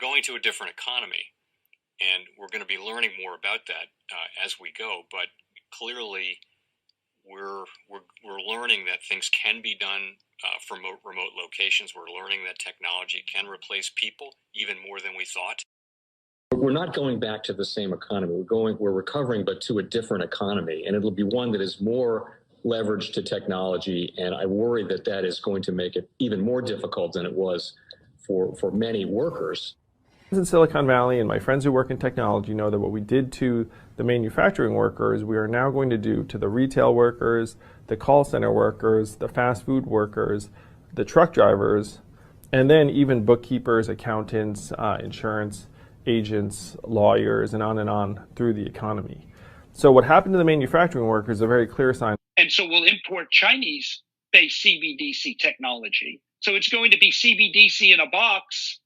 going to a different economy, and we're going to be learning more about that as we go. But clearly, we're learning that things can be done from remote locations. We're learning that technology can replace people even more than we thought. We're not going back to the same economy. We're recovering, but to a different economy, and it'll be one that is more leveraged to technology. And I worry that that is going to make it even more difficult than it was for many workers. In Silicon Valley, and my friends who work in technology know that what we did to the manufacturing workers, we are now going to do to the retail workers, the call center workers, the fast food workers, the truck drivers, and then even bookkeepers, accountants, insurance agents, lawyers, and on through the economy. So what happened to the manufacturing workers is a very clear sign. And so we'll import Chinese-based CBDC technology. So it's going to be CBDC in a box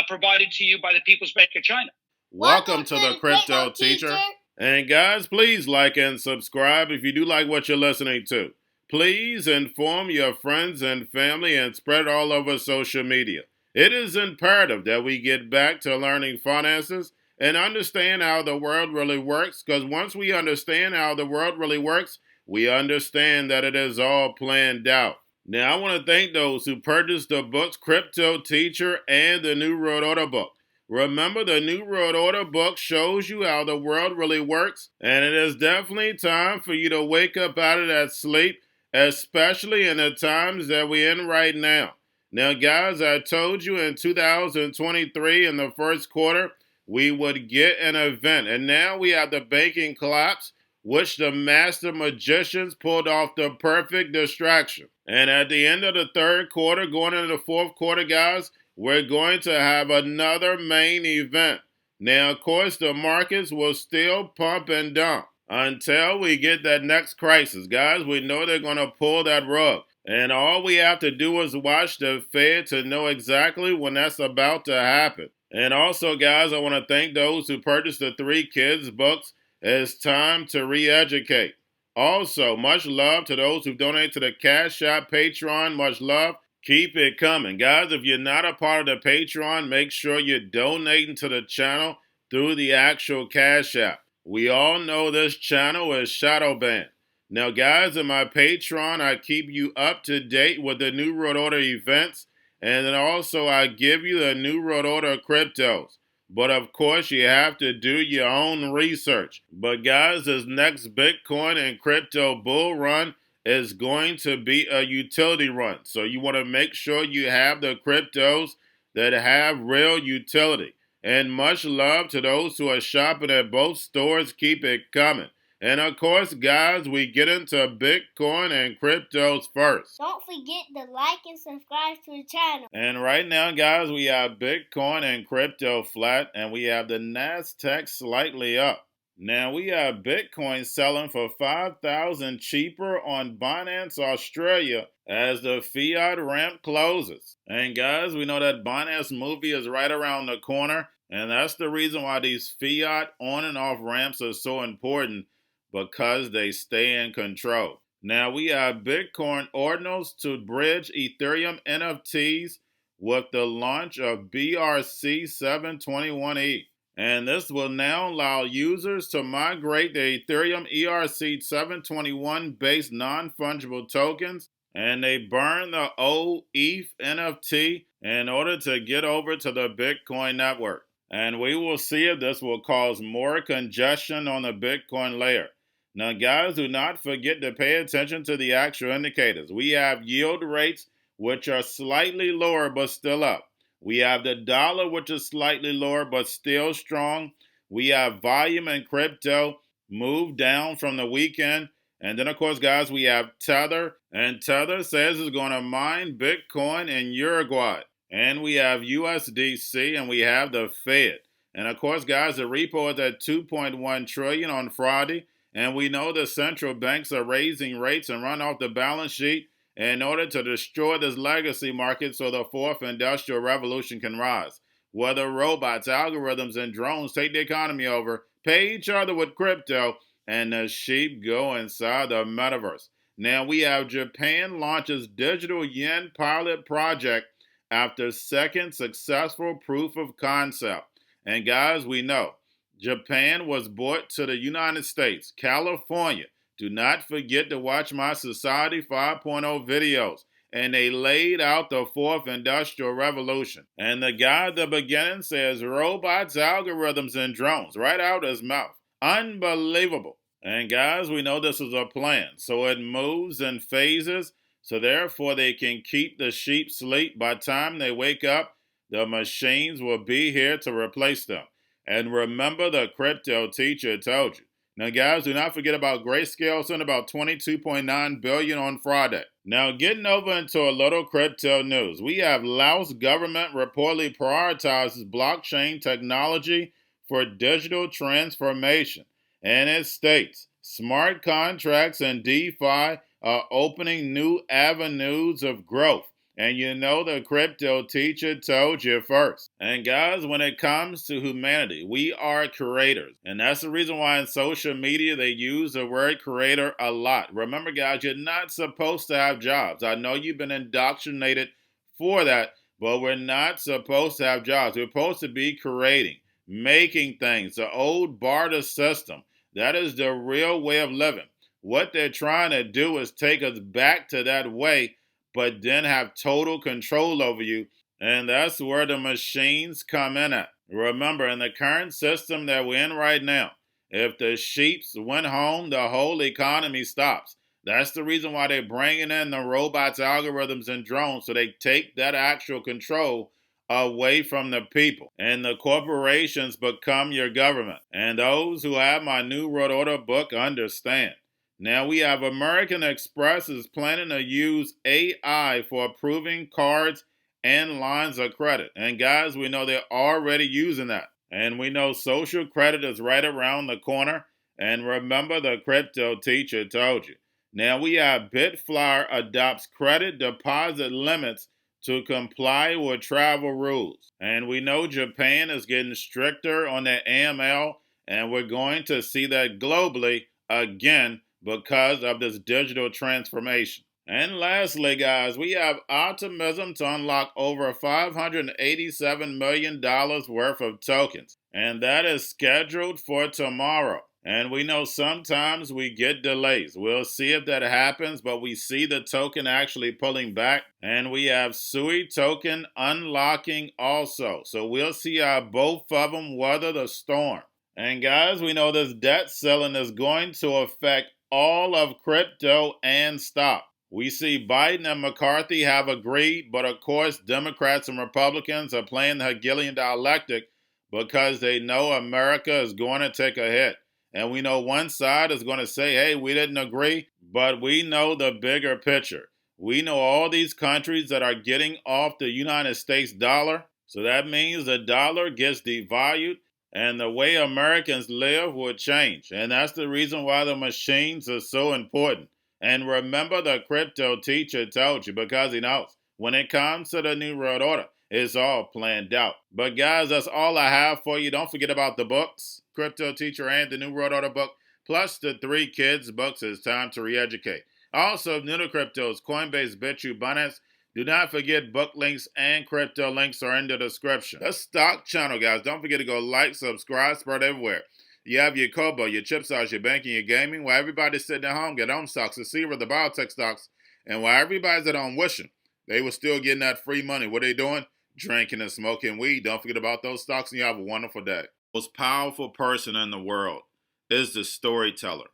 provided to you by the People's Bank of China. Welcome to the Crypto Teacher. And guys, please like and subscribe if you do like what you're listening to. Please inform your friends and family and spread it all over social media. It is imperative that we get back to learning finances and understand how the world really works, because once we understand how the world really works, we understand that it is all planned out. Now, I want to thank those who purchased the books Cryptoteacher and the New World Order book. Remember, the New World Order book shows you how the world really works, and it is definitely time for you to wake up out of that sleep, especially in the times that we're in right now. Now, guys, I told you in 2023 in the first quarter, we would get an event. And now we have the banking collapse, which the master magicians pulled off the perfect distraction. And at the end of the third quarter, going into the fourth quarter, guys, we're going to have another main event. Now, of course, the markets will still pump and dump until we get that next crisis. Guys, we know they're going to pull that rug. And all we have to do is watch the Fed to know exactly when that's about to happen. And also, guys, I want to thank those who purchased the 3 Kids books. It's time to re-educate. Also, much love to those who donate to the Cash App, Patreon. Much love. Keep it coming. Guys, if you're not a part of the Patreon, make sure you're donating to the channel through the actual Cash App. We all know this channel is shadow banned. Now, guys, in my Patreon, I keep you up to date with the New World Order events, and then also I give you the New World Order cryptos. But, of course, you have to do your own research. But, guys, this next Bitcoin and crypto bull run is going to be a utility run. So you want to make sure you have the cryptos that have real utility. And much love to those who are shopping at both stores. Keep it coming. And of course, guys, we get into Bitcoin and cryptos first. Don't forget to like and subscribe to the channel. And right now, guys, we have Bitcoin and crypto flat, and we have the Nasdaq slightly up. Now, we have Bitcoin selling for $5,000 cheaper on Binance Australia as the fiat ramp closes. And guys, we know that Binance movie is right around the corner, and that's the reason why these fiat on and off ramps are so important, because they stay in control. Now we have Bitcoin Ordinals to bridge Ethereum NFTs with the launch of BRC 721E. And this will now allow users to migrate the Ethereum ERC 721 based non-fungible tokens, and they burn the old ETH NFT in order to get over to the Bitcoin network. And we will see if this will cause more congestion on the Bitcoin layer. Now, guys, do not forget to pay attention to the actual indicators. We have yield rates, which are slightly lower but still up. We have the dollar, which is slightly lower but still strong. We have volume in crypto move down from the weekend. And then, of course, guys, we have Tether. And Tether says it's going to mine Bitcoin in Uruguay. And we have USDC, and we have the Fed. And, of course, guys, the repo is at $2.1 trillion on Friday. And we know the central banks are raising rates and run off the balance sheet in order to destroy this legacy market so the fourth industrial revolution can rise. Whether robots, algorithms, and drones take the economy over, pay each other with crypto, and the sheep go inside the metaverse. Now we have Japan launches digital yen pilot project after second successful proof of concept. And guys, we know Japan was brought to the United States, California. Do not forget to watch my Society 5.0 videos. And they laid out the fourth industrial revolution. And the guy at the beginning says robots, algorithms, and drones right out his mouth. Unbelievable. And guys, we know this is a plan. So it moves in phases. So therefore they can keep the sheep asleep. By the time they wake up, the machines will be here to replace them. And remember, the crypto teacher told you. Now, guys, do not forget about Grayscale sent about $22.9 billion on Friday. Now, getting over into a little crypto news, we have Laos government reportedly prioritizes blockchain technology for digital transformation. And it states, smart contracts and DeFi are opening new avenues of growth. And you know the crypto teacher told you first. And guys, when it comes to humanity, we are creators. And that's the reason why in social media they use the word creator a lot. Remember guys, you're not supposed to have jobs. I know you've been indoctrinated for that, but we're not supposed to have jobs. We're supposed to be creating, making things. The old barter system, that is the real way of living. What they're trying to do is take us back to that way, but then have total control over you. And that's where the machines come in at. Remember, in the current system that we're in right now, if the sheeps went home, the whole economy stops. That's the reason why they're bringing in the robots, algorithms, and drones, so they take that actual control away from the people. And the corporations become your government. And those who have my New World Order book understand. Now we have American Express is planning to use AI for approving cards and lines of credit. And guys, we know they're already using that. And we know social credit is right around the corner. And remember, the crypto teacher told you. Now we have Bitflyer adopts credit deposit limits to comply with travel rules. And we know Japan is getting stricter on their AML. And we're going to see that globally again, because of this digital transformation. And lastly, guys, we have Optimism to unlock over $587 million worth of tokens. And that is scheduled for tomorrow. And we know sometimes we get delays. We'll see if that happens, but we see the token actually pulling back. And we have Sui token unlocking also. So we'll see how both of them weather the storm. And guys, we know this debt ceiling is going to affect all of crypto and stock. We see Biden and McCarthy have agreed, but of course, Democrats and Republicans are playing the Hegelian dialectic because they know America is going to take a hit. And we know one side is going to say, hey, we didn't agree, but we know the bigger picture. We know all these countries that are getting off the United States dollar. So that means the dollar gets devalued. And the way Americans live will change. And that's the reason why the machines are so important. And remember, the crypto teacher told you, because he knows when it comes to the New World Order, it's all planned out. But guys, that's all I have for you. Don't forget about the books, Crypto Teacher and the New World Order book, plus the 3 kids books. It's time to re-educate. Also, new to cryptos, Coinbase, Bitrue, Binance. Do not forget book links and crypto links are in the description. The stock channel, guys. Don't forget to go like, subscribe, spread everywhere. You have your Kobo, your chip stocks, your banking, your gaming. While everybody's sitting at home, get home stocks, the Seaver, the biotech stocks. And while everybody's at home wishing they were still getting that free money, what are they doing? Drinking and smoking weed. Don't forget about those stocks, and you have a wonderful day. The most powerful person in the world is the storyteller.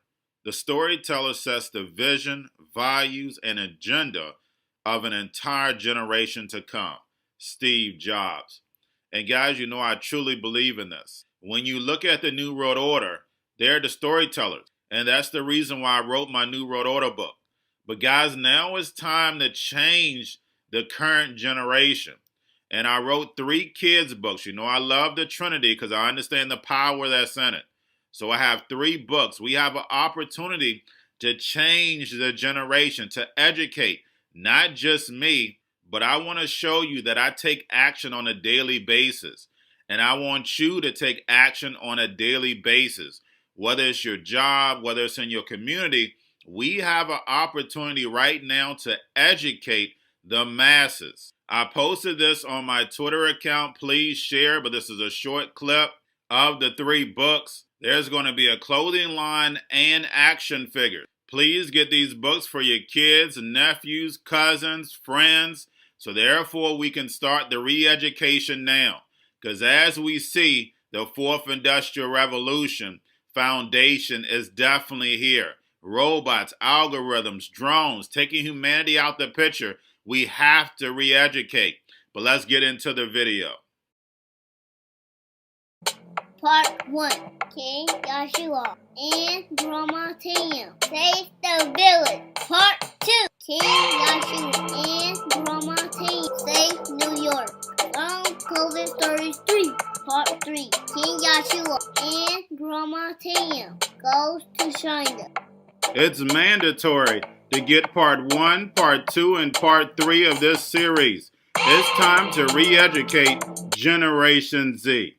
The storyteller sets the vision, values, and agenda of an entire generation to come. Steve Jobs. And guys, you know I truly believe in this. When you look at the New World Order, they're the storytellers. And that's the reason why I wrote my New World Order book. But guys, now it's time to change the current generation. And I wrote 3 kids books. You know I love the Trinity because I understand the power that's in it. So I have 3 books. We have an opportunity to change the generation, to educate. Not just me, but I want to show you that I take action on a daily basis. And I want you to take action on a daily basis. Whether it's your job, whether it's in your community, we have an opportunity right now to educate the masses. I posted this on my Twitter account. Please share, but this is a short clip of the 3 books. There's going to be a clothing line and action figures. Please get these books for your kids, nephews, cousins, friends, so therefore we can start the re-education now. Because as we see, the 4th Industrial Revolution foundation is definitely here. Robots, algorithms, drones, taking humanity out the picture. We have to re-educate. But let's get into the video. Part 1. King Joshua and Grandma Tam save the village. Part 2. King Joshua and Grandma Tam save New York from COVID Stories 3. Part 3. King Joshua and Grandma Tam goes to China. It's mandatory to get part 1, part 2, and part 3 of this series. It's time to re-educate Generation Z.